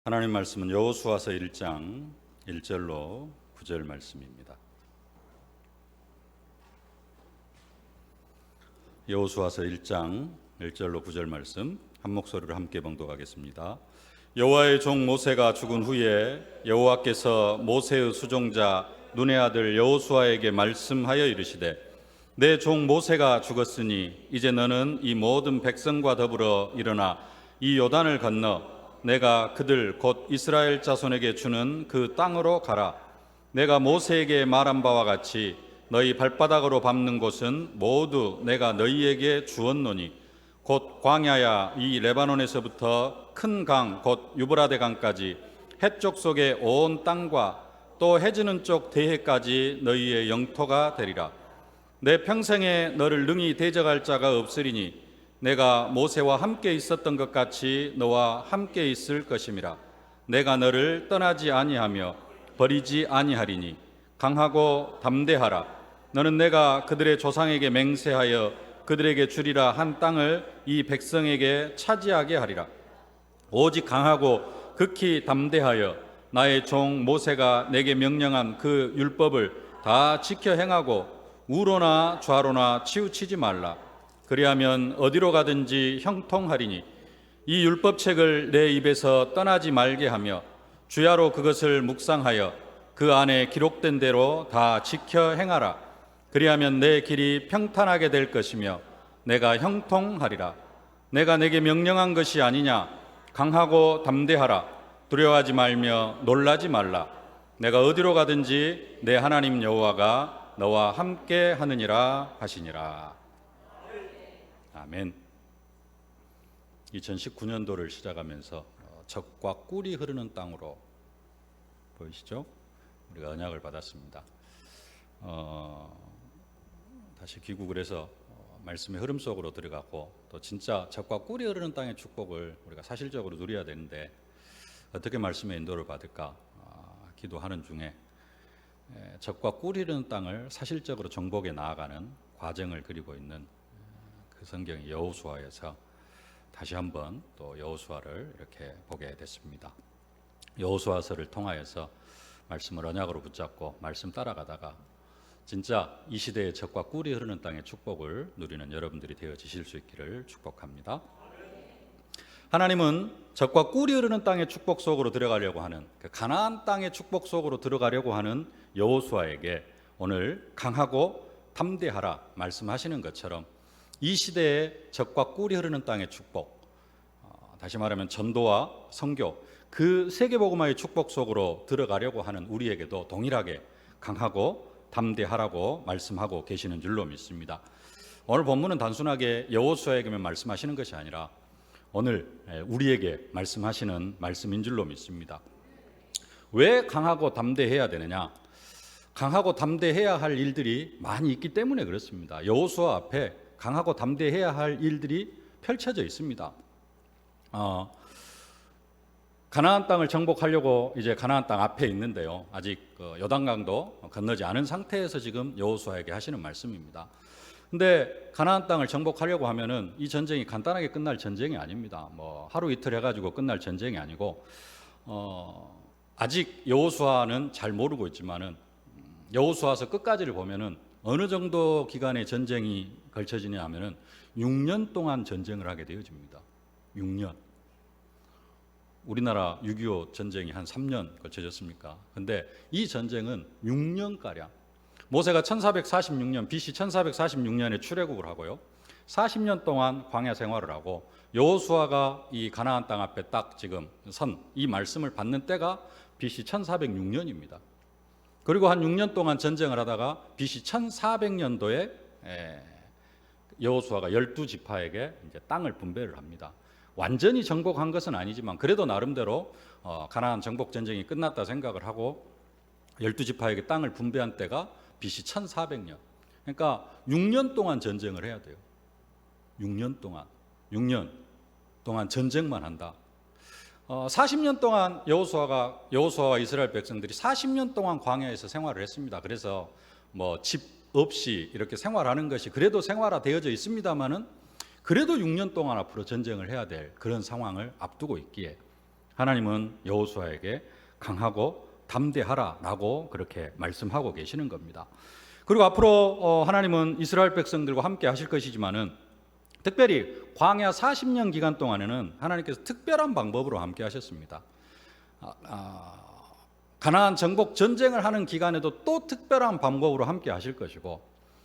하나님 말씀은 여호수아서 1장 1절로 9절 말씀입니다. 여호수아서 1장 1절로 9절 말씀 한 목소리로 함께 봉독하겠습니다. 여호와의 종 모세가 죽은 후에 여호와께서 모세의 수종자 눈의 아들 여호수아에게 말씀하여 이르시되 내 종 모세가 죽었으니 이제 너는 이 모든 백성과 더불어 일어나 이 요단을 건너 내가 그들 곧 이스라엘 자손에게 주는 그 땅으로 가라. 내가 모세에게 말한 바와 같이 너희 발바닥으로 밟는 곳은 모두 내가 너희에게 주었노니 곧 광야야 이 레바논에서부터 큰 강 곧 유브라데 강까지 해쪽 속의 온 땅과 또 해지는 쪽 대해까지 너희의 영토가 되리라. 내 평생에 너를 능히 대적할 자가 없으리니 내가 모세와 함께 있었던 것 같이 너와 함께 있을 것임이라. 내가 너를 떠나지 아니하며 버리지 아니하리니 강하고 담대하라. 너는 내가 그들의 조상에게 맹세하여 그들에게 주리라 한 땅을 이 백성에게 차지하게 하리라. 오직 강하고 극히 담대하여 나의 종 모세가 내게 명령한 그 율법을 다 지켜 행하고 우로나 좌로나 치우치지 말라. 그리하면 어디로 가든지 형통하리니 이 율법책을 내 입에서 떠나지 말게 하며 주야로 그것을 묵상하여 그 안에 기록된 대로 다 지켜 행하라. 그리하면 내 길이 평탄하게 될 것이며 내가 형통하리라. 내가 내게 명령한 것이 아니냐. 강하고 담대하라. 두려워하지 말며 놀라지 말라. 내가 어디로 가든지 내 하나님 여호와가 너와 함께 하느니라 하시니라. 아멘. 2019년도를 시작하면서 적과 꿀이 흐르는 땅으로 보이시죠? 우리가 언약을 받았습니다. 다시 귀국을 해서 말씀의 흐름 속으로 들어가고 또 진짜 적과 꿀이 흐르는 땅의 축복을 우리가 사실적으로 누려야 되는데 어떻게 말씀의 인도를 받을까 기도하는 중에 적과 꿀이 흐르는 땅을 사실적으로 정복해 나아가는 과정을 그리고 있는 그 성경이 여호수아에서 다시 한번 또 여호수아를 이렇게 보게 됐습니다. 여호수아서를 통하여서 말씀을 언약으로 붙잡고 말씀 따라가다가 진짜 이 시대의 적과 꿀이 흐르는 땅의 축복을 누리는 여러분들이 되어지실 수 있기를 축복합니다. 하나님은 적과 꿀이 흐르는 땅의 축복 속으로 들어가려고 하는 그 가나안 땅의 축복 속으로 들어가려고 하는 여호수아에게 오늘 강하고 담대하라 말씀하시는 것처럼 이 시대의 적과 꿀이 흐르는 땅의 축복, 다시 말하면 전도와 선교, 그 세계복음화의 축복 속으로 들어가려고 하는 우리에게도 동일하게 강하고 담대하라고 말씀하고 계시는 줄로 믿습니다. 오늘 본문은 단순하게 여호수아에게만 말씀하시는 것이 아니라 오늘 우리에게 말씀하시는 말씀인 줄로 믿습니다. 왜 강하고 담대해야 되느냐? 강하고 담대해야 할 일들이 많이 있기 때문에 그렇습니다. 여호수아 앞에 강하고 담대해야 할 일들이 펼쳐져 있습니다. 가나안 땅을 정복하려고 이제 가나안 땅 앞에 있는데요. 아직 요단강도 건너지 않은 상태에서 지금 여호수아에게 하시는 말씀입니다. 근데 가나안 땅을 정복하려고 하면은 이 전쟁이 간단하게 끝날 전쟁이 아닙니다. 뭐 하루 이틀 해가지고 끝날 전쟁이 아니고 아직 여호수아는 잘 모르고 있지만은 여호수아서 끝까지를 보면은 어느 정도 기간의 전쟁이 걸쳐지냐 하면은 6년 동안 전쟁을 하게 되어집니다. 6년. 우리나라 6.25 전쟁이 한 3년 걸쳐졌습니까? 근데 이 전쟁은 6년가량 모세가 1446년 BC 1446년에 출애굽을 하고요. 40년 동안 광야 생활을 하고 여호수아가 이 가나안 땅 앞에 딱 지금 선 이 말씀을 받는 때가 BC 1406년입니다. 그리고 한 6년 동안 전쟁을 하다가 BC 1400년도에 여호수아가 12지파에게 이제 땅을 분배를 합니다. 완전히 정복한 것은 아니지만 그래도 나름대로 가나안 정복 전쟁이 끝났다 생각을 하고 12지파에게 땅을 분배한 때가 BC 1400년. 그러니까 6년 동안 전쟁을 해야 돼요. 6년 동안 전쟁만 한다. 40년 동안 여호수아와 이스라엘 백성들이 40년 동안 광야에서 생활을 했습니다. 그래서 뭐 집 없이 이렇게 생활하는 것이 그래도 생활화되어져 있습니다만은 그래도 6년 동안 앞으로 전쟁을 해야 될 그런 상황을 앞두고 있기에 하나님은 여호수아에게 강하고 담대하라라고 그렇게 말씀하고 계시는 겁니다. 그리고 앞으로 하나님은 이스라엘 백성들과 함께 하실 것이지만은 특별히 광야 40년 기간 동안에는 하나님께서 특별한 방법으로 함께 하셨습니다. 가나안 정복 전쟁을 하는 기간에도 또 특별한 방법으로 함께 하실 것이고,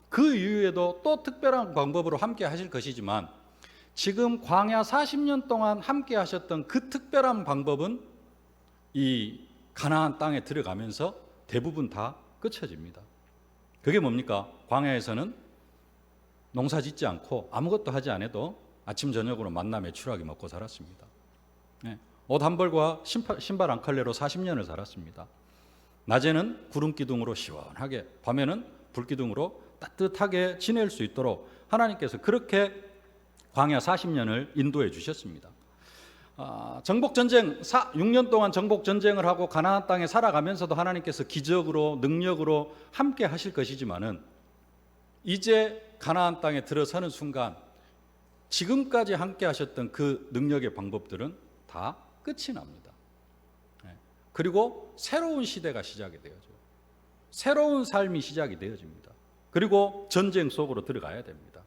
그 이후에도 또 특별한 방법으로 함께 하실 것이지만, 지금 광야 40년 동안 함께 하셨던 그 특별한 방법은 이 가나안 땅에 들어가면서 대부분 다 끝쳐집니다. 그게 뭡니까? 광야에서는 농사 짓지 않고 아무것도 하지 않아도 아침 저녁으로 만나 메추라기 먹고 살았습니다. 옷 한 벌과 신발 한 컬레로 40년을 살았습니다. 낮에는 구름 기둥으로 시원하게, 밤에는 불 기둥으로 따뜻하게 지낼 수 있도록 하나님께서 그렇게 광야 40년을 인도해 주셨습니다. 정복전쟁 6년 동안 정복전쟁을 하고 가나안 땅에 살아가면서도 하나님께서 기적으로 능력으로 함께 하실 것이지만은, 이제 가나안 땅에 들어서는 순간 지금까지 함께 하셨던 그 능력의 방법들은 다 끝이 납니다. 그리고 새로운 시대가 시작이 되어져요. 새로운 삶이 시작이 되어집니다. 그리고 전쟁 속으로 들어가야 됩니다.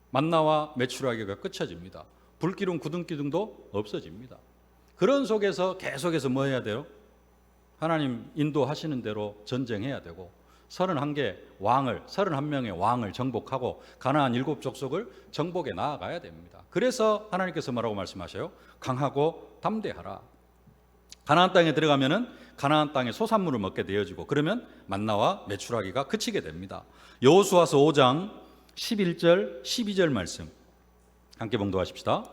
만나와 메추라기가 끝쳐집니다. 불기둥 구등기둥도 없어집니다. 그런 속에서 계속해서 뭐 해야 돼요? 하나님 인도하시는 대로 전쟁해야 되고, 31명의 왕을 정복하고 가나안 7족속을 정복해 나아가야 됩니다. 그래서 하나님께서 뭐라고 말씀하셔요? 강하고 담대하라. 가나안 땅에 들어가면은 가나안 땅의 소산물을 먹게 되어지고, 그러면 만나와 메추라기가 그치게 됩니다. 여호수아서 5장 11절 12절 말씀 함께 봉독하십시다.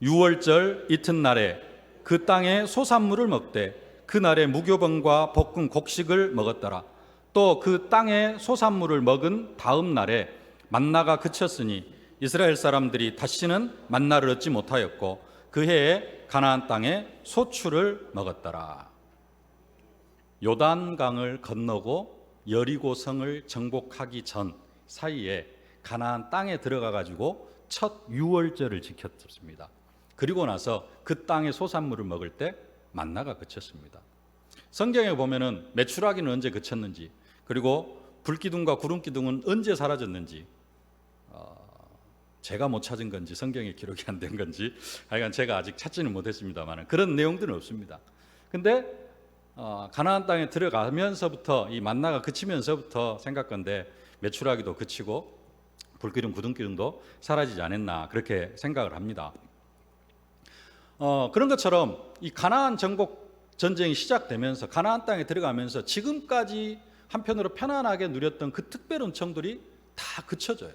6월절 이튿날에 그 땅의 소산물을 먹되 그날에 무교병과 볶은 곡식을 먹었더라. 또 그 땅의 소산물을 먹은 다음 날에 만나가 그쳤으니 이스라엘 사람들이 다시는 만나를 얻지 못하였고 그 해에 가나안 땅에 소출을 먹었더라. 요단강을 건너고 여리고성을 정복하기 전 사이에 가나안 땅에 들어가 가지고 첫 유월절을 지켰습니다. 그리고 나서 그 땅의 소산물을 먹을 때 만나가 그쳤습니다. 성경에 보면은 메추라기는 언제 그쳤는지, 그리고 불기둥과 구름기둥은 언제 사라졌는지, 제가 못 찾은 건지 성경에 기록이 안 된 건지 하여간 제가 아직 찾지는 못했습니다만 그런 내용들은 없습니다. 근데 가나안 땅에 들어가면서부터, 이 만나가 그치면서부터 생각건데 메추라기도 그치고 불기둥 구름기둥도 사라지지 않았나 그렇게 생각을 합니다. 그런 것처럼 이 가나안 정복 전쟁이 시작되면서 가나안 땅에 들어가면서 지금까지 한편으로 편안하게 누렸던 그 특별 은총들이 다 그쳐져요.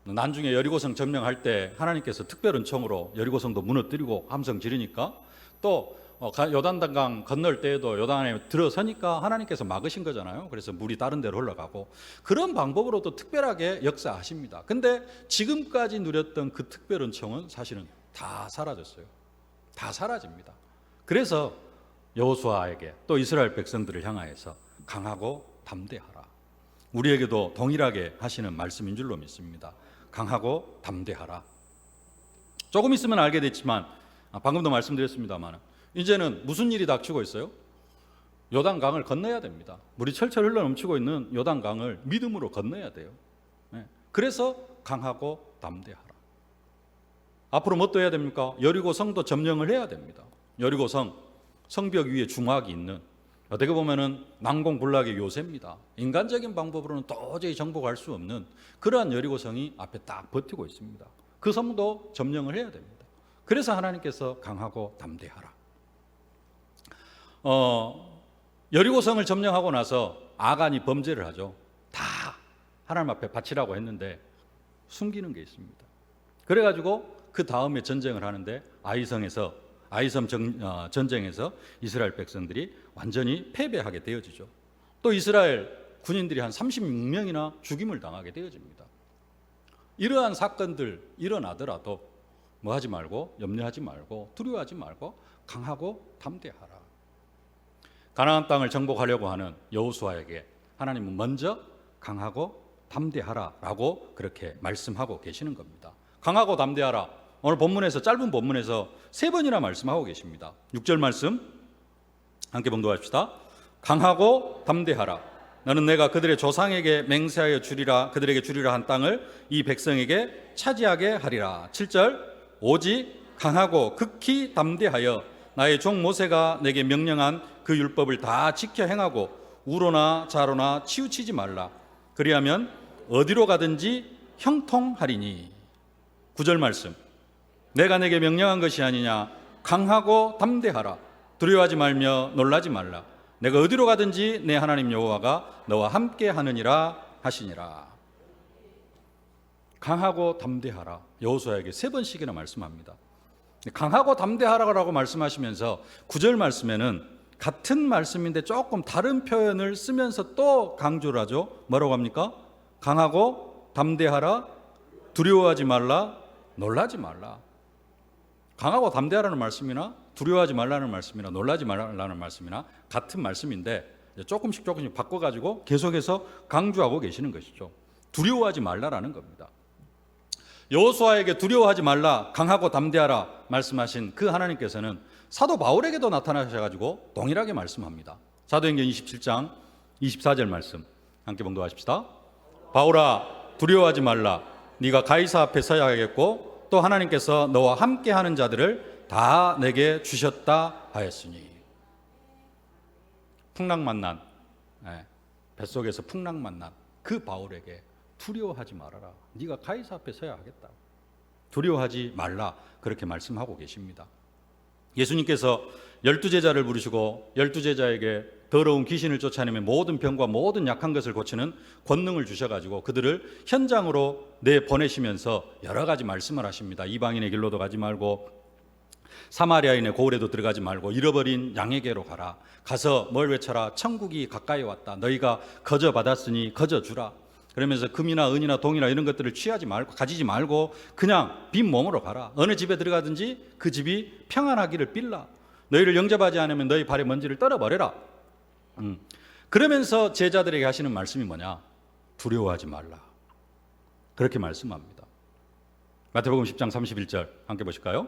나중에 여리고성 점령할 때 하나님께서 특별 은총으로 여리고성도 무너뜨리고 함성 지르니까, 또 요단강 건널 때에도 요단에 들어서니까 하나님께서 막으신 거잖아요. 그래서 물이 다른 데로 흘러가고, 그런 방법으로도 특별하게 역사하십니다. 근데 지금까지 누렸던 그 특별 은총은 사실은 다 사라졌어요. 다 사라집니다. 그래서 여호수아에게 또 이스라엘 백성들을 향하여서 강하고 담대하라, 우리에게도 동일하게 하시는 말씀인 줄로 믿습니다. 강하고 담대하라. 조금 있으면 알게 됐지만 방금도 말씀드렸습니다만 이제는 무슨 일이 닥치고 있어요? 요단강을 건너야 됩니다. 물이 철철 흘러넘치고 있는 요단강을 믿음으로 건너야 돼요. 그래서 강하고 담대하라. 앞으로 뭐 또 해야 됩니까? 여리고 성도 점령을 해야 됩니다. 여리고 성벽 위에 중화기 있는, 어떻게 보면은 난공불락의 요새입니다. 인간적인 방법으로는 도저히 정복할 수 없는 그러한 여리고성이 앞에 딱 버티고 있습니다. 그 성도 점령을 해야 됩니다. 그래서 하나님께서 강하고 담대하라. 여리고성을 점령하고 나서 아간이 범죄를 하죠. 다 하나님 앞에 바치라고 했는데 숨기는 게 있습니다. 그래가지고 그 다음에 전쟁을 하는데 아이섬 전쟁에서 이스라엘 백성들이 완전히 패배하게 되어지죠. 또 이스라엘 군인들이 한 36명이나 죽임을 당하게 되어집니다. 이러한 사건들 일어나더라도 뭐 하지 말고, 염려하지 말고, 두려워하지 말고 강하고 담대하라. 가나안 땅을 정복하려고 하는 여호수아에게 하나님은 먼저 강하고 담대하라라고 그렇게 말씀하고 계시는 겁니다. 강하고 담대하라. 오늘 본문에서 짧은 본문에서 3번이나 말씀하고 계십니다. 6절 말씀 함께 봉독합시다. 강하고 담대하라. 너는 내가 그들의 조상에게 맹세하여 주리라 그들에게 주리라 한 땅을 이 백성에게 차지하게 하리라. 7절 오직 강하고 극히 담대하여 나의 종 모세가 내게 명령한 그 율법을 다 지켜 행하고 우로나 좌로나 치우치지 말라. 그리하면 어디로 가든지 형통하리니. 9절 말씀 내가 내게 명령한 것이 아니냐. 강하고 담대하라. 두려워하지 말며 놀라지 말라. 내가 어디로 가든지 내 하나님 여호와가 너와 함께 하느니라 하시니라. 강하고 담대하라. 여호수아에게 3번씩이나 말씀합니다. 강하고 담대하라고 말씀하시면서 9절 말씀에는 같은 말씀인데 조금 다른 표현을 쓰면서 또 강조를 하죠. 뭐라고 합니까? 강하고 담대하라. 두려워하지 말라. 놀라지 말라. 강하고 담대하라는 말씀이나 두려워하지 말라는 말씀이나 놀라지 말라는 말씀이나 같은 말씀인데 조금씩 바꿔가지고 계속해서 강조하고 계시는 것이죠. 두려워하지 말라라는 겁니다. 여호수아에게 두려워하지 말라, 강하고 담대하라 말씀하신 그 하나님께서는 사도 바울에게도 나타나셔가지고 동일하게 말씀합니다. 사도행전 27장 24절 말씀 함께 봉독하십시다. 바울아 두려워하지 말라. 네가 가이사 앞에 서야겠고 또 하나님께서 너와 함께하는 자들을 다 내게 주셨다 하였으니. 풍랑 만난 뱃속에서 풍랑 만난 그 바울에게 두려워하지 말아라. 네가 가이사 앞에 서야 하겠다. 두려워하지 말라 그렇게 말씀하고 계십니다. 예수님께서 12제자를 부르시고 12제자에게 더러운 귀신을 쫓아내며 모든 병과 모든 약한 것을 고치는 권능을 주셔가지고 그들을 현장으로 내보내시면서 여러 가지 말씀을 하십니다. 이방인의 길로도 가지 말고 사마리아인의 고을에도 들어가지 말고 잃어버린 양에게로 가라. 가서 뭘 외쳐라. 천국이 가까이 왔다. 너희가 거저 받았으니 거저 주라. 그러면서 금이나 은이나 동이나 이런 것들을 취하지 말고 가지지 말고 그냥 빈 몸으로 가라. 어느 집에 들어가든지 그 집이 평안하기를 빌라. 너희를 영접하지 않으면 너희 발에 먼지를 떨어버려라. 그러면서 제자들에게 하시는 말씀이 뭐냐? 두려워하지 말라. 그렇게 말씀합니다. 마태복음 10장 31절 함께 보실까요?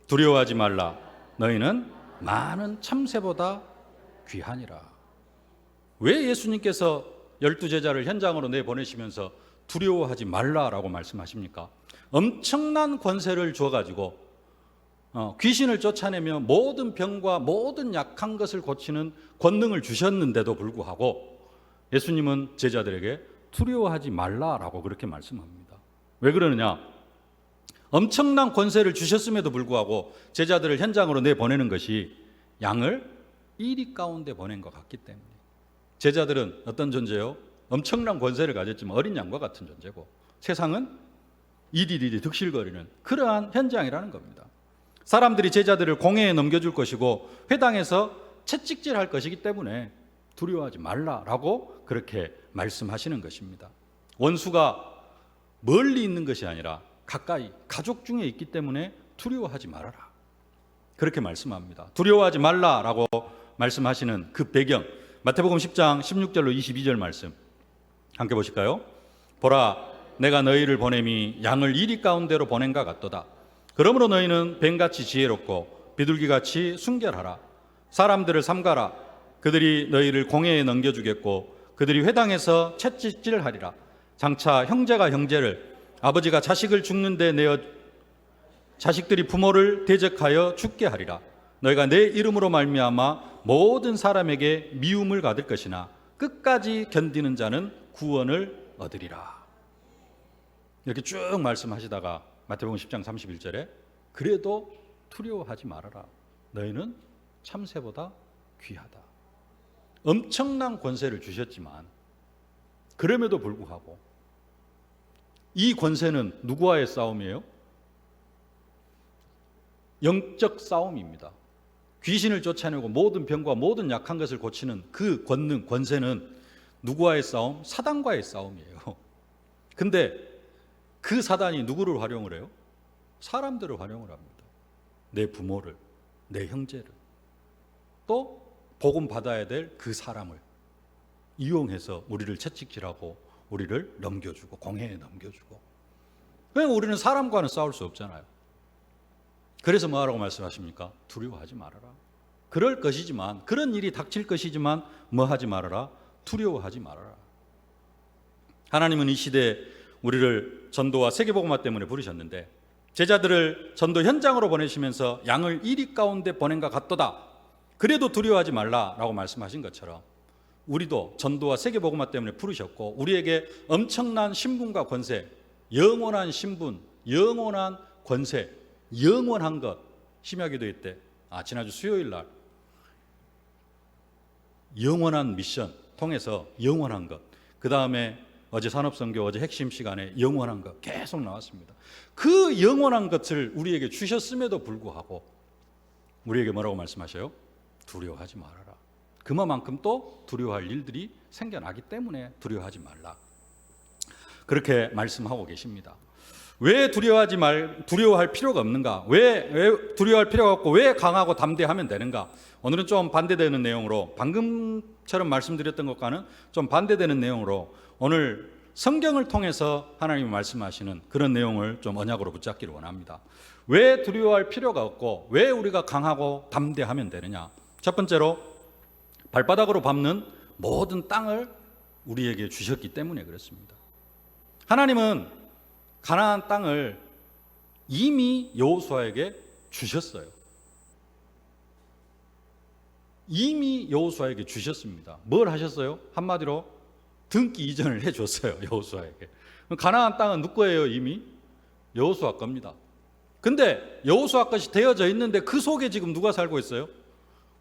두려워하지 말라. 너희는 많은 참새보다 귀하니라. 왜 예수님께서 12제자를 현장으로 내보내시면서 두려워하지 말라라고 말씀하십니까? 엄청난 권세를 주어가지고 귀신을 쫓아내며 모든 병과 모든 약한 것을 고치는 권능을 주셨는데도 불구하고 예수님은 제자들에게 두려워하지 말라라고 그렇게 말씀합니다. 왜 그러느냐? 엄청난 권세를 주셨음에도 불구하고 제자들을 현장으로 내보내는 것이 양을 이리 가운데 보낸 것 같기 때문에. 제자들은 어떤 존재요? 엄청난 권세를 가졌지만 어린 양과 같은 존재고 세상은 이리리리 득실거리는 그러한 현장이라는 겁니다. 사람들이 제자들을 공회에 넘겨줄 것이고 회당에서 채찍질할 것이기 때문에 두려워하지 말라라고 그렇게 말씀하시는 것입니다. 원수가 멀리 있는 것이 아니라 가까이 가족 중에 있기 때문에 두려워하지 말아라. 그렇게 말씀합니다. 두려워하지 말라라고 말씀하시는 그 배경 마태복음 10장 16절로 22절 말씀 함께 보실까요? 보라 내가 너희를 보냄이 양을 이리 가운데로 보낸가 같도다. 그러므로 너희는 뱀같이 지혜롭고 비둘기같이 순결하라. 사람들을 삼가라. 그들이 너희를 공회에 넘겨주겠고 그들이 회당에서 채찍질하리라. 장차 형제가 형제를 아버지가 자식을 죽는데 내어 자식들이 부모를 대적하여 죽게 하리라. 너희가 내 이름으로 말미암아 모든 사람에게 미움을 받을 것이나 끝까지 견디는 자는 구원을 얻으리라. 이렇게 쭉 말씀하시다가 마태복음 10장 31절에 그래도 두려워하지 말아라. 너희는 참새보다 귀하다. 엄청난 권세를 주셨지만 그럼에도 불구하고 이 권세는 누구와의 싸움이에요? 영적 싸움입니다. 귀신을 쫓아내고 모든 병과 모든 약한 것을 고치는 그 권능, 권세는 누구와의 싸움? 사단과의 싸움이에요. 근데 그 사단이 누구를 활용을 해요? 사람들을 활용을 합니다. 내 부모를, 내 형제를, 또 복음 받아야 될 그 사람을 이용해서 우리를 채찍질하고 우리를 넘겨주고 공회에 넘겨주고. 왜 우리는 사람과는 싸울 수 없잖아요. 그래서 뭐라고 말씀하십니까? 두려워하지 말아라. 그럴 것이지만, 그런 일이 닥칠 것이지만 뭐하지 말아라? 두려워하지 말아라. 하나님은 이 시대에 우리를 전도와 세계복음화 때문에 부르셨는데, 제자들을 전도 현장으로 보내시면서 양을 이리 가운데 보낸 것 같도다, 그래도 두려워하지 말라라고 말씀하신 것처럼 우리도 전도와 세계복음화 때문에 부르셨고, 우리에게 엄청난 신분과 권세, 영원한 신분, 영원한 권세, 영원한 것, 심야기도회 때 지난주 수요일 날 영원한 미션 통해서 영원한 것, 그 다음에 어제 산업선교, 어제 핵심 시간에 영원한 것 계속 나왔습니다. 그 영원한 것을 우리에게 주셨음에도 불구하고 우리에게 뭐라고 말씀하셔요? 두려워하지 말아라. 그만큼 또 두려워할 일들이 생겨나기 때문에 두려워하지 말라, 그렇게 말씀하고 계십니다. 왜 두려워할 필요가 없는가? 왜 두려워할 필요가 없고 왜 강하고 담대하면 되는가? 오늘은 좀 반대되는 내용으로, 방금처럼 말씀드렸던 것과는 좀 반대되는 내용으로 오늘 성경을 통해서 하나님이 말씀하시는 그런 내용을 좀 언약으로 붙잡기를 원합니다. 왜 두려워할 필요가 없고 왜 우리가 강하고 담대하면 되느냐? 첫 번째로 발바닥으로 밟는 모든 땅을 우리에게 주셨기 때문에 그렇습니다. 하나님은 가나안 땅을 이미 여호수아에게 주셨어요. 이미 여호수아에게 주셨습니다. 뭘 하셨어요? 한마디로 등기 이전을 해줬어요. 여호수아에게. 가나안 땅은 누구 거예요? 이미 여호수아 겁니다. 근데 여호수아 것이 되어져 있는데 그 속에 지금 누가 살고 있어요?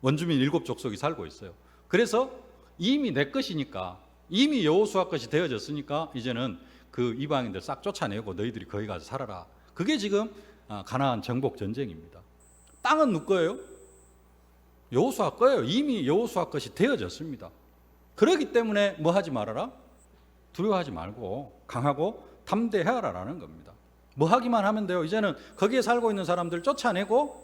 원주민 7족속이 살고 있어요. 그래서 이미 내 것이니까, 이미 여호수아 것이 되어졌으니까 이제는 그 이방인들 싹 쫓아내고 너희들이 거기 가서 살아라. 그게 지금 가나안 정복 전쟁입니다. 땅은 누구 거예요? 여호수아 거예요. 이미 여호수아 것이 되어졌습니다. 그렇기 때문에 뭐 하지 말아라? 두려워하지 말고 강하고 담대하라라는 겁니다. 뭐 하기만 하면 돼요. 이제는 거기에 살고 있는 사람들 쫓아내고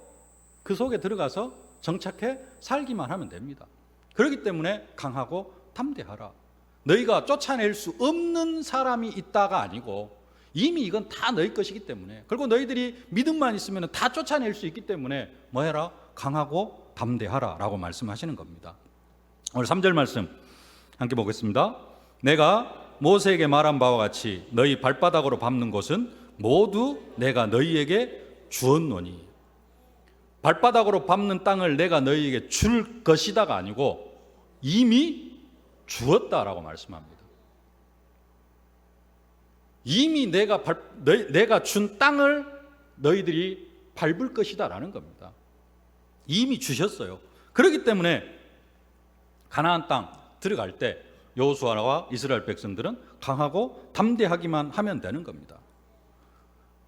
그 속에 들어가서 정착해 살기만 하면 됩니다. 그렇기 때문에 강하고 담대하라. 너희가 쫓아낼 수 없는 사람이 있다가 아니고 이미 이건 다 너희 것이기 때문에, 그리고 너희들이 믿음만 있으면 다 쫓아낼 수 있기 때문에 뭐 해라? 강하고 담대하라 라고 말씀하시는 겁니다. 오늘 3절 말씀 함께 보겠습니다. 내가 모세에게 말한 바와 같이 너희 발바닥으로 밟는 곳은 모두 내가 너희에게 주었노니. 발바닥으로 밟는 땅을 내가 너희에게 줄 것이다가 아니고 이미 주었다라고 말씀합니다. 이미 내가 준 땅을 너희들이 밟을 것이다라는 겁니다. 이미 주셨어요. 그렇기 때문에 가나안 땅 들어갈 때 여호수아와 이스라엘 백성들은 강하고 담대하기만 하면 되는 겁니다.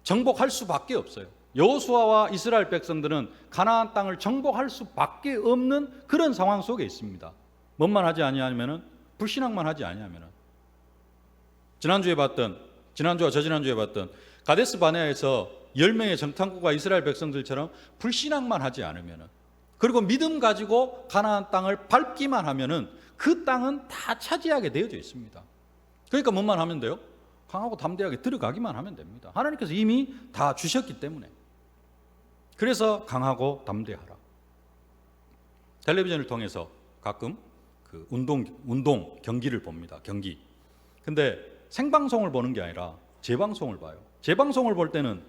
정복할 수밖에 없어요. 여호수아와 이스라엘 백성들은 가나안 땅을 정복할 수밖에 없는 그런 상황 속에 있습니다. 뭔만 하지 아니하면은, 불신앙만 하지 아니하면은, 지난주와 저지난주에 봤던 가데스 바네아에서 10명의 정탐꾼과 이스라엘 백성들처럼 불신앙만 하지 않으면은, 그리고 믿음 가지고 가나안 땅을 밟기만 하면은 그 땅은 다 차지하게 되어져 있습니다. 그러니까 뭔만 하면 돼요? 강하고 담대하게 들어가기만 하면 됩니다. 하나님께서 이미 다 주셨기 때문에. 그래서 강하고 담대하라. 텔레비전을 통해서 가끔 그 운동 경기를 봅니다. 경기. 근데 생방송을 보는 게 아니라 재방송을 봐요. 재방송을 볼 때는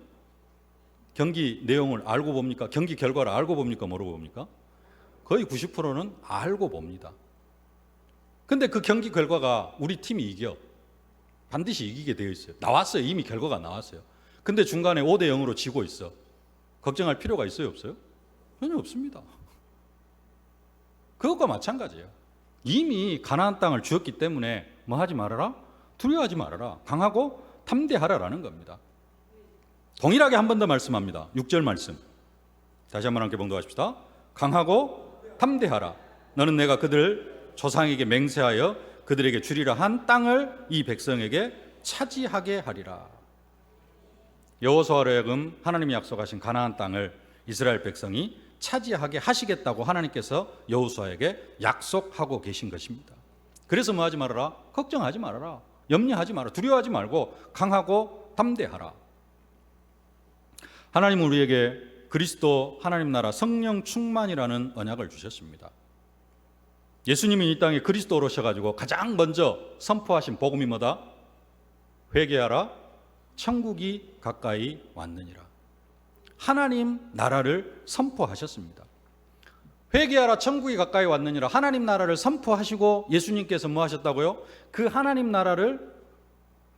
경기 내용을 알고 봅니까? 경기 결과를 알고 봅니까? 모르고 봅니까? 거의 90%는 알고 봅니다. 근데 그 경기 결과가 우리 팀이 이겨. 반드시 이기게 되어 있어요. 나왔어요. 이미 결과가 나왔어요. 근데 중간에 5대 0으로 지고 있어. 걱정할 필요가 있어요? 없어요? 전혀 없습니다. 그것과 마찬가지예요. 이미 가나안 땅을 주었기 때문에 뭐 하지 말아라? 두려워하지 말아라. 강하고 담대하라라는 겁니다. 동일하게 한 번 더 말씀합니다. 6절 말씀 다시 한번 함께 봉독하십시다. 강하고 담대하라. 너는 내가 그들 조상에게 맹세하여 그들에게 주리라 한 땅을 이 백성에게 차지하게 하리라. 여호수아로 하여금 하나님이 약속하신 가나안 땅을 이스라엘 백성이 차지하게 하시겠다고 하나님께서 여호수아에게 약속하고 계신 것입니다. 그래서 뭐 하지 말아라? 걱정하지 말아라. 염려하지 마라. 두려워하지 말고 강하고 담대하라. 하나님은 우리에게 그리스도 하나님 나라 성령 충만이라는 언약을 주셨습니다. 예수님이 이 땅에 그리스도로 오셔가지고 가장 먼저 선포하신 복음이 뭐다? 회개하라, 천국이 가까이 왔느니라. 하나님 나라를 선포하셨습니다. 회개하라, 천국이 가까이 왔느니라. 하나님 나라를 선포하시고 예수님께서 뭐 하셨다고요? 그 하나님 나라를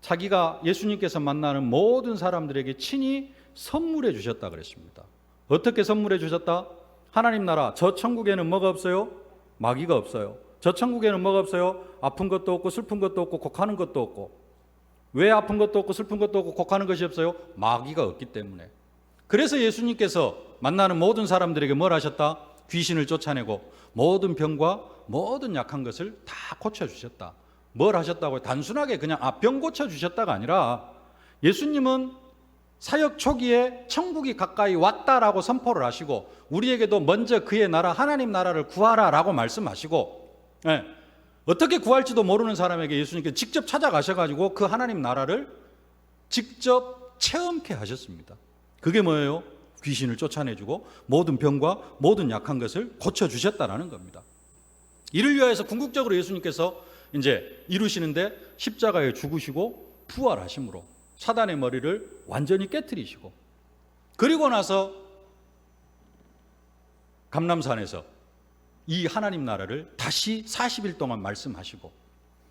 자기가 예수님께서 만나는 모든 사람들에게 친히 선물해 주셨다 그랬습니다. 어떻게 선물해 주셨다? 하나님 나라, 저 천국에는 뭐가 없어요? 마귀가 없어요. 저 천국에는 뭐가 없어요? 아픈 것도 없고 슬픈 것도 없고 곡하는 것도 없고. 왜 아픈 것도 없고 슬픈 것도 없고 곡하는 것이 없어요? 마귀가 없기 때문에. 그래서 예수님께서 만나는 모든 사람들에게 뭘 하셨다? 귀신을 쫓아내고 모든 병과 모든 약한 것을 다 고쳐주셨다. 뭘 하셨다고요? 단순하게 그냥 병 고쳐주셨다가 아니라 예수님은 사역 초기에 천국이 가까이 왔다라고 선포를 하시고 우리에게도 먼저 그의 나라 하나님 나라를 구하라라고 말씀하시고, 어떻게 구할지도 모르는 사람에게 예수님께서 직접 찾아가셔가지고 그 하나님 나라를 직접 체험케 하셨습니다. 그게 뭐예요? 귀신을 쫓아내주고 모든 병과 모든 약한 것을 고쳐주셨다라는 겁니다. 이를 위하여서 궁극적으로 예수님께서 이제 이루시는데 십자가에 죽으시고 부활하심으로 사단의 머리를 완전히 깨트리시고, 그리고 나서 감람산에서 이 하나님 나라를 다시 40일 동안 말씀하시고,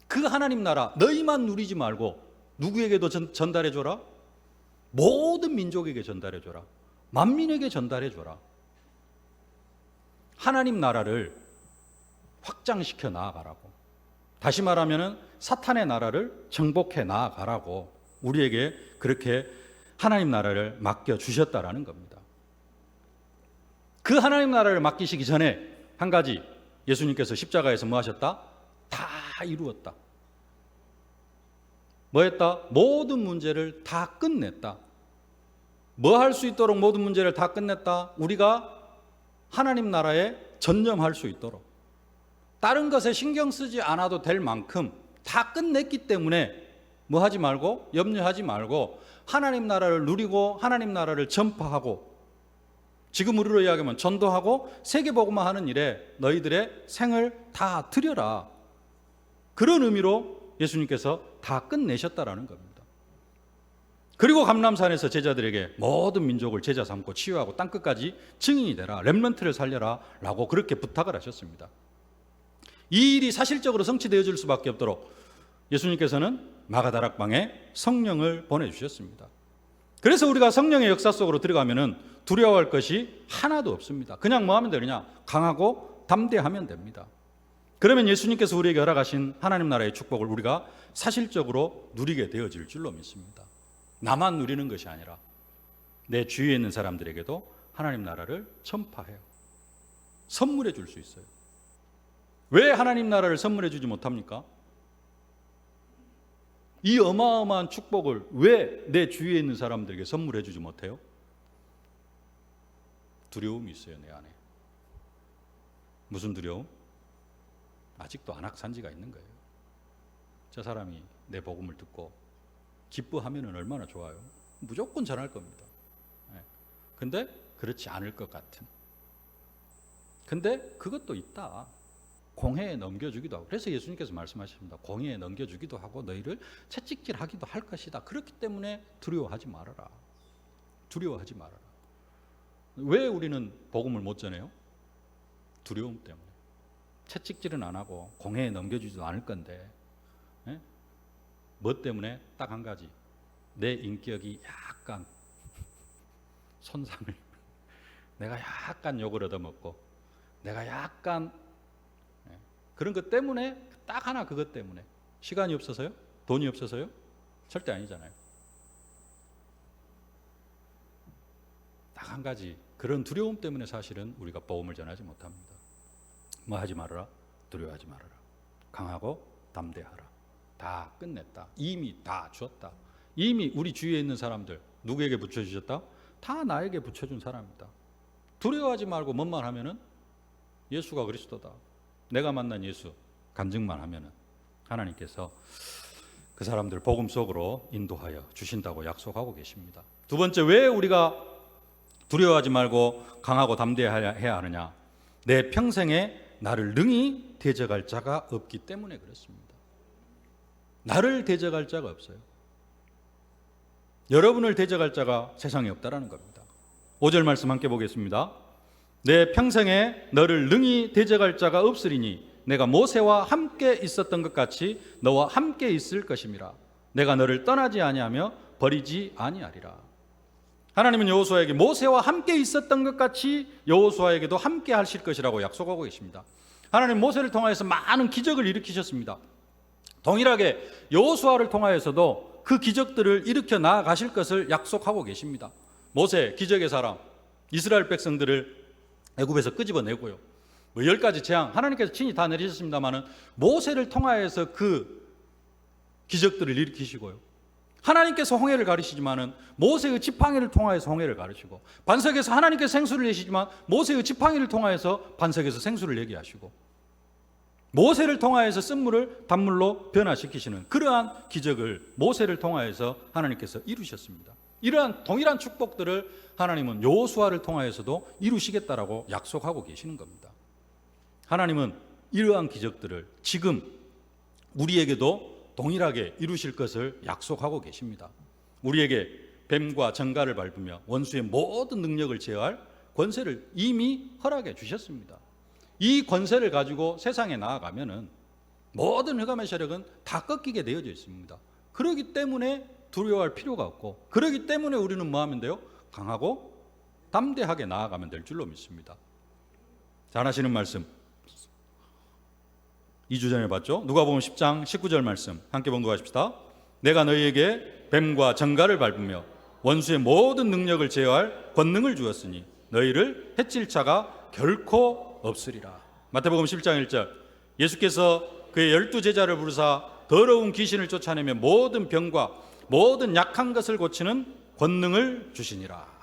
그 하나님 나라 너희만 누리지 말고 누구에게도 전달해줘라? 모든 민족에게 전달해줘라. 만민에게 전달해줘라. 하나님 나라를 확장시켜 나아가라고. 다시 말하면 사탄의 나라를 정복해 나아가라고 우리에게 그렇게 하나님 나라를 맡겨주셨다라는 겁니다. 그 하나님 나라를 맡기시기 전에 한 가지, 예수님께서 십자가에서 뭐 하셨다? 다 이루었다. 뭐 했다? 모든 문제를 다 끝냈다. 뭐 할 수 있도록 모든 문제를 다 끝냈다? 우리가 하나님 나라에 전념할 수 있도록, 다른 것에 신경 쓰지 않아도 될 만큼 다 끝냈기 때문에 뭐 하지 말고, 염려하지 말고 하나님 나라를 누리고 하나님 나라를 전파하고, 지금 우리로 이야기하면 전도하고 세계복음화 하는 일에 너희들의 생을 다 드려라. 그런 의미로 예수님께서 다 끝내셨다라는 겁니다. 그리고 감람산에서 제자들에게 모든 민족을 제자 삼고 치유하고 땅끝까지 증인이 되라, 렘넌트를 살려라 라고 그렇게 부탁을 하셨습니다. 이 일이 사실적으로 성취되어질 수밖에 없도록 예수님께서는 마가다락방에 성령을 보내주셨습니다. 그래서 우리가 성령의 역사 속으로 들어가면 두려워할 것이 하나도 없습니다. 그냥 뭐 하면 되느냐? 강하고 담대하면 됩니다. 그러면 예수님께서 우리에게 허락하신 하나님 나라의 축복을 우리가 사실적으로 누리게 되어질 줄로 믿습니다. 나만 누리는 것이 아니라 내 주위에 있는 사람들에게도 하나님 나라를 전파해요. 선물해 줄 수 있어요. 왜 하나님 나라를 선물해 주지 못합니까? 이 어마어마한 축복을 왜 내 주위에 있는 사람들에게 선물해 주지 못해요? 두려움이 있어요, 내 안에. 무슨 두려움? 아직도 안악산지가 있는 거예요. 저 사람이 내 복음을 듣고 기뻐하면 얼마나 좋아요. 무조건 전할 겁니다. 근데 그렇지 않을 것 같은. 근데 그것도 있다. 공회에 넘겨주기도 하고. 그래서 예수님께서 말씀하십니다. 공회에 넘겨주기도 하고 너희를 채찍질하기도 할 것이다. 그렇기 때문에 두려워하지 말아라. 두려워하지 말아라. 왜 우리는 복음을 못 전해요? 두려움 때문에. 채찍질은 안 하고 공회에 넘겨주지도 않을 건데, 뭐 때문에? 딱 한 가지. 내 인격이 약간 손상을, 내가 약간 욕을 얻어먹고, 내가 약간 그런 것 때문에, 딱 하나 그것 때문에. 시간이 없어서요? 돈이 없어서요? 절대 아니잖아요. 딱 한 가지. 그런 두려움 때문에 사실은 우리가 복음을 전하지 못합니다. 뭐 하지 말아라? 두려워하지 말아라. 강하고 담대하라. 다 끝냈다. 이미 다 주었다. 이미 우리 주위에 있는 사람들 누구에게 붙여주셨다? 다 나에게 붙여준 사람이다. 두려워하지 말고 뭔만 하면은 예수가 그리스도다. 내가 만난 예수 간증만 하면은 하나님께서 그 사람들 복음 속으로 인도하여 주신다고 약속하고 계십니다. 두 번째, 왜 우리가 두려워하지 말고 강하고 담대해야 하느냐? 내 평생에 나를 능히 대적할 자가 없기 때문에 그렇습니다. 나를 대적할 자가 없어요. 여러분을 대적할 자가 세상에 없다라는 겁니다. 5절 말씀 함께 보겠습니다. 내 평생에 너를 능히 대적할 자가 없으리니 내가 모세와 함께 있었던 것 같이 너와 함께 있을 것임이라. 내가 너를 떠나지 아니하며 버리지 아니하리라. 하나님은 여호수아에게 모세와 함께 있었던 것 같이 여호수아에게도 함께 하실 것이라고 약속하고 계십니다. 하나님 모세를 통하여서 많은 기적을 일으키셨습니다. 동일하게 여호수아를 통하여서도 그 기적들을 일으켜 나아가실 것을 약속하고 계십니다. 모세 기적의 사람, 이스라엘 백성들을 애굽에서 끄집어내고요. 10가지 재앙 하나님께서 친히 다 내리셨습니다마는 모세를 통하여서 그 기적들을 일으키시고요. 하나님께서 홍해를 가르치지만은 모세의 지팡이를 통하여서 홍해를 가르치고, 반석에서 하나님께서 생수를 내시지만 모세의 지팡이를 통하여서 반석에서 생수를 내게 하시고, 모세를 통하여서 쓴물을 단물로 변화시키시는 그러한 기적을 모세를 통하여서 하나님께서 이루셨습니다. 이러한 동일한 축복들을 하나님은 여호수아를 통하여서도 이루시겠다라고 약속하고 계시는 겁니다. 하나님은 이러한 기적들을 지금 우리에게도 동일하게 이루실 것을 약속하고 계십니다. 우리에게 뱀과 정갈을 밟으며 원수의 모든 능력을 제어할 권세를 이미 허락해 주셨습니다. 이 권세를 가지고 세상에 나아가면은 모든 흑암의 세력은 다 꺾이게 되어져 있습니다. 그렇기 때문에 두려워할 필요가 없고, 그렇기 때문에 우리는 뭐 하면 돼요? 강하고 담대하게 나아가면 될 줄로 믿습니다. 잘하시는 말씀 2주 전에 봤죠? 누가복음 10장 19절 말씀 함께 봉독하십시다. 내가 너희에게 뱀과 정갈을 밟으며 원수의 모든 능력을 제어할 권능을 주었으니 너희를 해칠 자가 결코 없으리라. 마태복음 11장 1절 예수께서 그의 12제자를 부르사 더러운 귀신을 쫓아내며 모든 병과 모든 약한 것을 고치는 권능을 주시니라.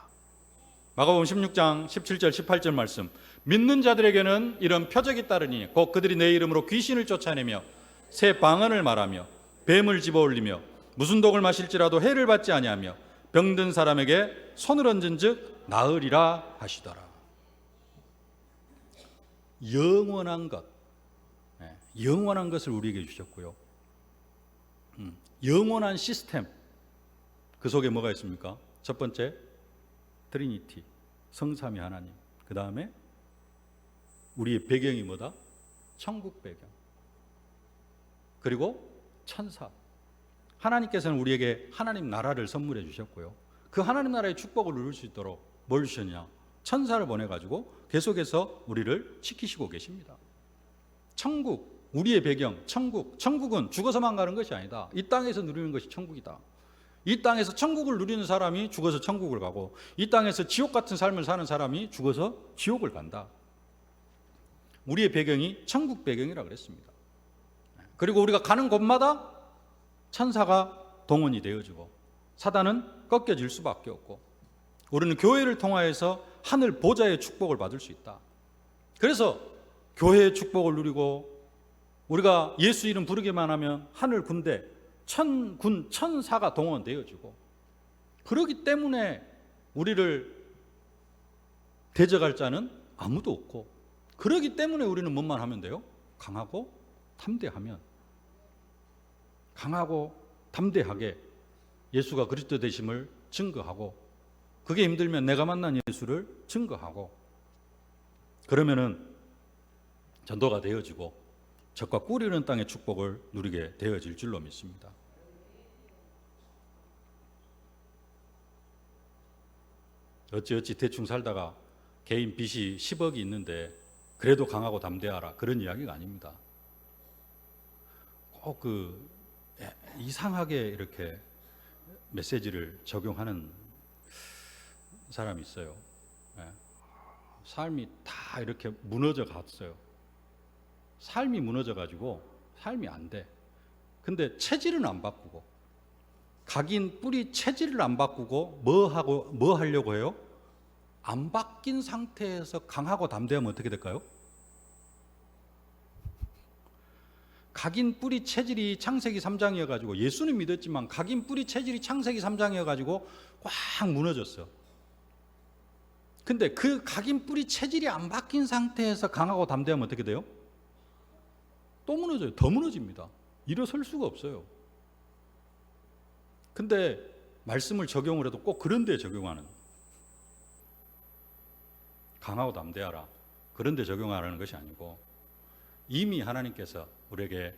마가복음 16장 17절 18절 말씀 믿는 자들에게는 이런 표적이 따르니 곧 그들이 내 이름으로 귀신을 쫓아내며 새 방언을 말하며 뱀을 집어올리며 무슨 독을 마실지라도 해를 받지 아니하며 병든 사람에게 손을 얹은즉 나으리라 하시더라. 영원한 것, 영원한 것을 우리에게 주셨고요. 영원한 시스템, 그 속에 뭐가 있습니까? 첫 번째 트리니티, 성삼위 하나님. 그 다음에 우리의 배경이 뭐다? 천국 배경. 그리고 천사. 하나님께서는 우리에게 하나님 나라를 선물해 주셨고요. 그 하나님 나라의 축복을 누릴 수 있도록 뭘 주셨냐? 천사를 보내가지고 계속해서 우리를 지키시고 계십니다. 천국, 우리의 배경, 천국. 천국은 죽어서만 가는 것이 아니다. 이 땅에서 누리는 것이 천국이다. 이 땅에서 천국을 누리는 사람이 죽어서 천국을 가고, 이 땅에서 지옥 같은 삶을 사는 사람이 죽어서 지옥을 간다. 우리의 배경이 천국 배경이라 그랬습니다. 그리고 우리가 가는 곳마다 천사가 동원이 되어지고 사단은 꺾여질 수밖에 없고, 우리는 교회를 통하여서 하늘 보좌의 축복을 받을 수 있다. 그래서 교회의 축복을 누리고, 우리가 예수 이름 부르기만 하면 하늘 군대, 천군 천사가 동원되어지고, 그렇기 때문에 우리를 대적할 자는 아무도 없고, 그렇기 때문에 우리는 뭐만 하면 돼요? 강하고 담대하면, 강하고 담대하게 예수가 그리스도 되심을 증거하고, 그게 힘들면 내가 만난 예수를 증거하고, 그러면은 전도가 되어지고 적과 꿀이는 땅의 축복을 누리게 되어질 줄로 믿습니다. 어찌어찌 대충 살다가 개인 빚이 10억이 있는데 그래도 강하고 담대하라, 그런 이야기가 아닙니다. 꼭 이상하게 이렇게 메시지를 적용하는 사람이 있어요. 삶이 다 이렇게 무너져 갔어요. 삶이 무너져 가지고 삶이 안 돼. 근데 체질은 안 바꾸고, 각인 뿌리 체질을 안 바꾸고 뭐 하려고 해요? 안 바뀐 상태에서 강하고 담대하면 어떻게 될까요? 각인 뿌리 체질이 창세기 3장이어 가지고, 예수는 믿었지만 각인 뿌리 체질이 창세기 3장이어 가지고 꽉 무너졌어. 근데 그 각인 뿌리 체질이 안 바뀐 상태에서 강하고 담대하면 어떻게 돼요? 또 무너져요. 더 무너집니다. 일어설 수가 없어요. 근데 말씀을 적용을 해도 꼭 그런 데 적용하는, 강하고 담대하라, 그런 데 적용하라는 것이 아니고 이미 하나님께서 우리에게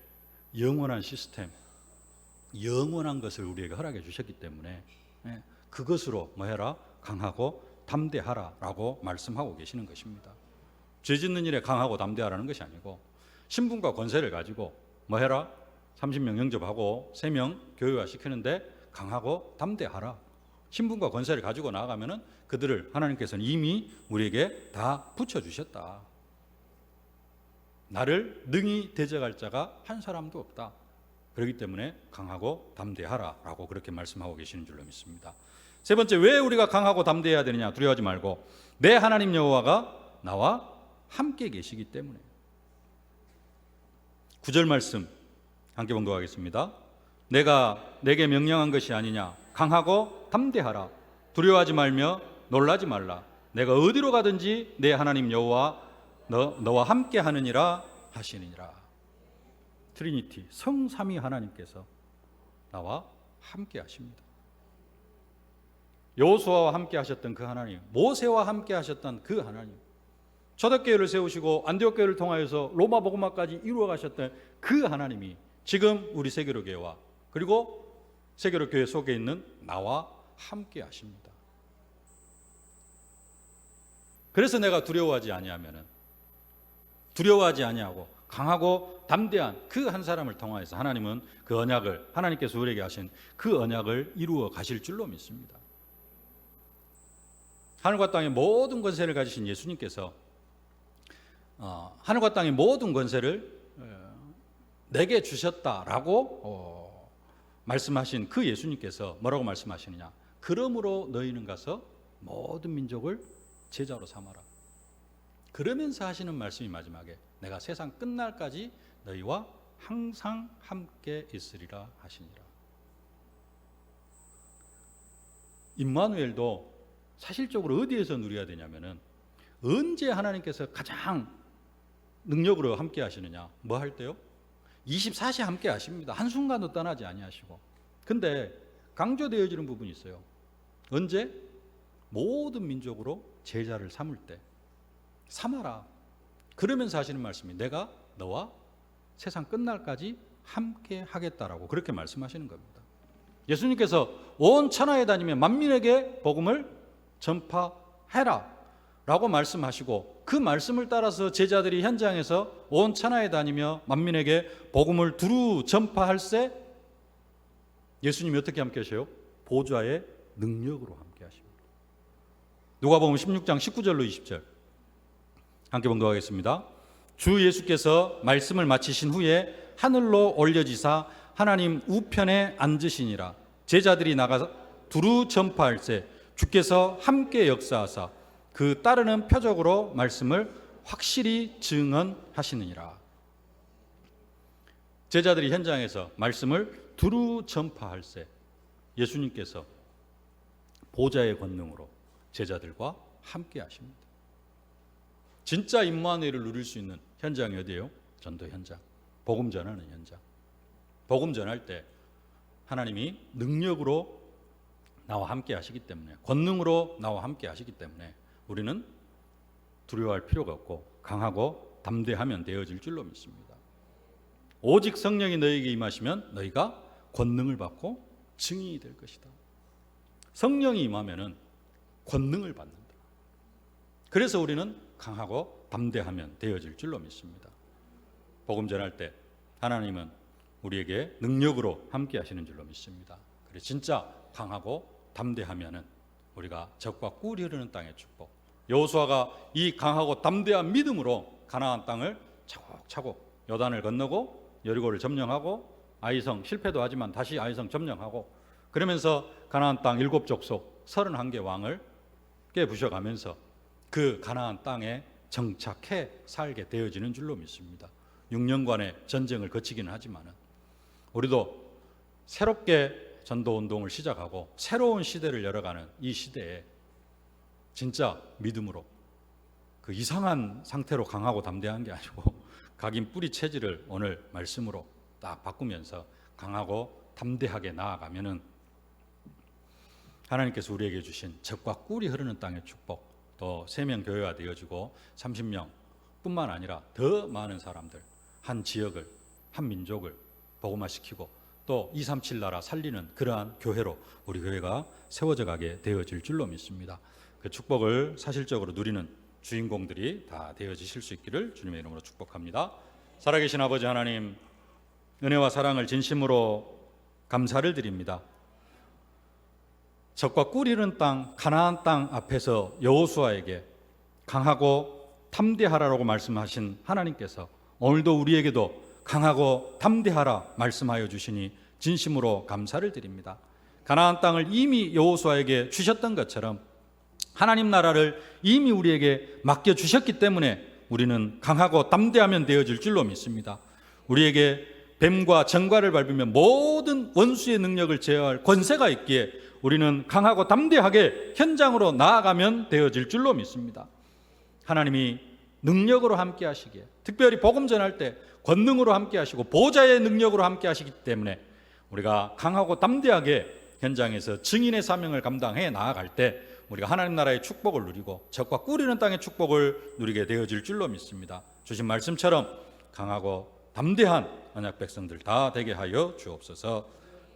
영원한 시스템, 영원한 것을 우리에게 허락해 주셨기 때문에 그것으로 뭐 해라? 강하고 담대하라라고 말씀하고 계시는 것입니다. 죄 짓는 일에 강하고 담대하라는 것이 아니고 신분과 권세를 가지고 뭐 해라? 30명 영접하고 3명 교회화 시키는데 강하고 담대하라. 신분과 권세를 가지고 나아가면은 그들을 하나님께서는 이미 우리에게 다 붙여주셨다. 나를 능히 대적할 자가 한 사람도 없다. 그렇기 때문에 강하고 담대하라라고 그렇게 말씀하고 계시는 줄로 믿습니다. 세 번째, 왜 우리가 강하고 담대해야 되느냐? 두려워하지 말고 내 하나님 여호와가 나와 함께 계시기 때문에. 9절 말씀 함께 봉독하겠습니다. 내가 내게 명령한 것이 아니냐? 강하고 담대하라. 두려워하지 말며 놀라지 말라. 내가 어디로 가든지 내 하나님 여호와 너와 함께 하느니라 하시느니라. 트리니티, 성삼위 하나님께서 나와 함께 하십니다. 여호수아와 함께 하셨던 그 하나님, 모세와 함께 하셨던 그 하나님, 초대교회를 세우시고 안디옥 교회를 통하여서 로마 복음화까지 이루어 가셨던 그 하나님이 지금 우리 세계로 교회와 그리고 세계로 교회 속에 있는 나와 함께 하십니다. 그래서 내가 두려워하지 아니하면은, 두려워하지 아니하고 강하고 담대한 그 한 사람을 통하여서 하나님은 그 언약을, 하나님께서 우리에게 하신 그 언약을 이루어 가실 줄로 믿습니다. 하늘과 땅의 모든 권세를 가지신 예수님께서 하늘과 땅의 모든 권세를 내게 주셨다라고 말씀하신 그 예수님께서 뭐라고 말씀하시느냐? 그러므로 너희는 가서 모든 민족을 제자로 삼아라. 그러면서 하시는 말씀이 마지막에 내가 세상 끝날까지 너희와 항상 함께 있으리라 하시니라. 임마누엘도 사실적으로 어디에서 누려야 되냐면은, 언제 하나님께서 가장 능력으로 함께 하시느냐? 뭐 할 때요? 24시 함께 하십니다. 한순간도 떠나지 아니하시고. 근데 강조되어지는 부분이 있어요. 언제? 모든 민족으로 제자를 삼을 때. 삼아라. 그러면서 하시는 말씀이 내가 너와 세상 끝날까지 함께 하겠다라고 그렇게 말씀하시는 겁니다. 예수님께서 온 천하에 다니며 만민에게 복음을 전파해라 라고 말씀하시고, 그 말씀을 따라서 제자들이 현장에서 온 천하에 다니며 만민에게 복음을 두루 전파할세 예수님이 어떻게 함께 하셔요? 보좌의 능력으로 함께 하십니다. 누가복음 16장 19절로 20절 함께 봉독하겠습니다. 주 예수께서 말씀을 마치신 후에 하늘로 올려지사 하나님 우편에 앉으시니라. 제자들이 나가 두루 전파할세 주께서 함께 역사하사 그 따르는 표적으로 말씀을 확실히 증언하시느니라. 제자들이 현장에서 말씀을 두루 전파할세 예수님께서 보좌의 권능으로 제자들과 함께 하십니다. 진짜 임마누엘을 누릴 수 있는 현장이 어디예요? 전도 현장, 복음 전하는 현장. 복음 전할 때 하나님이 능력으로 나와 함께 하시기 때문에, 권능으로 나와 함께 하시기 때문에 우리는 두려워할 필요가 없고 강하고 담대하면 되어질 줄로 믿습니다. 오직 성령이 너희에게 임하시면 너희가 권능을 받고 증인이 될 것이다. 성령이 임하면은 권능을 받는다. 그래서 우리는 강하고 담대하면 되어질 줄로 믿습니다. 복음 전할 때 하나님은 우리에게 능력으로 함께 하시는 줄로 믿습니다. 그래서 진짜 강하고 담대하면은 우리가 적과 꿀이 흐르는 땅의 축복, 여호수아가 이 강하고 담대한 믿음으로 가나안 땅을 차곡차곡 요단을 건너고 여리고를 점령하고, 아이성 실패도 하지만 다시 아이성 점령하고, 그러면서 가나안 땅 7족속 31개 왕을 깨부셔가면서 그 가나안 땅에 정착해 살게 되어지는 줄로 믿습니다. 6년간의 전쟁을 거치기는 하지만 우리도 새롭게 전도운동을 시작하고 새로운 시대를 열어가는 이 시대에 진짜 믿음으로, 그 이상한 상태로 강하고 담대한 게 아니고 각인 뿌리 체질을 오늘 말씀으로 딱 바꾸면서 강하고 담대하게 나아가면은 하나님께서 우리에게 주신 젖과 꿀이 흐르는 땅의 축복, 또 3명 교회가 되어지고 30명 뿐만 아니라 더 많은 사람들, 한 지역을, 한 민족을 복음화시키고 또 237 나라 살리는 그러한 교회로 우리 교회가 세워져 가게 되어질 줄로 믿습니다. 그 축복을 사실적으로 누리는 주인공들이 다 되어지실 수 있기를 주님의 이름으로 축복합니다. 살아계신 아버지 하나님, 은혜와 사랑을 진심으로 감사를 드립니다. 젖과 꿀 이른 땅, 가나안 땅 앞에서 여호수아에게 강하고 담대하라고 말씀하신 하나님께서 오늘도 우리에게도 강하고 담대하라 말씀하여 주시니 진심으로 감사를 드립니다. 가나안 땅을 이미 여호수아에게 주셨던 것처럼 하나님 나라를 이미 우리에게 맡겨주셨기 때문에 우리는 강하고 담대하면 되어질 줄로 믿습니다. 우리에게 뱀과 정갈을 밟으며 모든 원수의 능력을 제어할 권세가 있기에 우리는 강하고 담대하게 현장으로 나아가면 되어질 줄로 믿습니다. 하나님이 능력으로 함께 하시기에, 특별히 복음 전할 때 권능으로 함께 하시고 보좌의 능력으로 함께 하시기 때문에 우리가 강하고 담대하게 현장에서 증인의 사명을 감당해 나아갈 때 우리가 하나님 나라의 축복을 누리고 젖과 꿀 이는 땅의 축복을 누리게 되어질 줄로 믿습니다. 주신 말씀처럼 강하고 담대한 언약 백성들 다 되게 하여 주옵소서.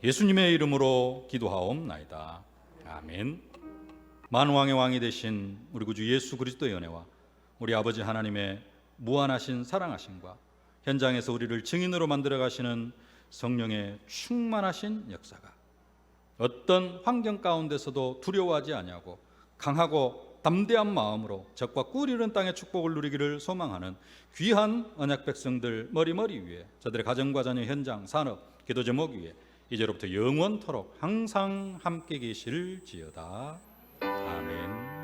예수님의 이름으로 기도하옵나이다. 아멘. 만왕의 왕이 되신 우리 구주 예수 그리스도의 은혜와 우리 아버지 하나님의 무한하신 사랑하심과 현장에서 우리를 증인으로 만들어 가시는 성령의 충만하신 역사가 어떤 환경 가운데서도 두려워하지 아니하고 강하고 담대한 마음으로 젖과 꿀 이른 땅의 축복을 누리기를 소망하는 귀한 언약 백성들 머리머리 위에, 저들의 가정과 자녀, 현장, 산업, 기도 제목 위에 이제로부터 영원토록 항상 함께 계실지어다. 아멘.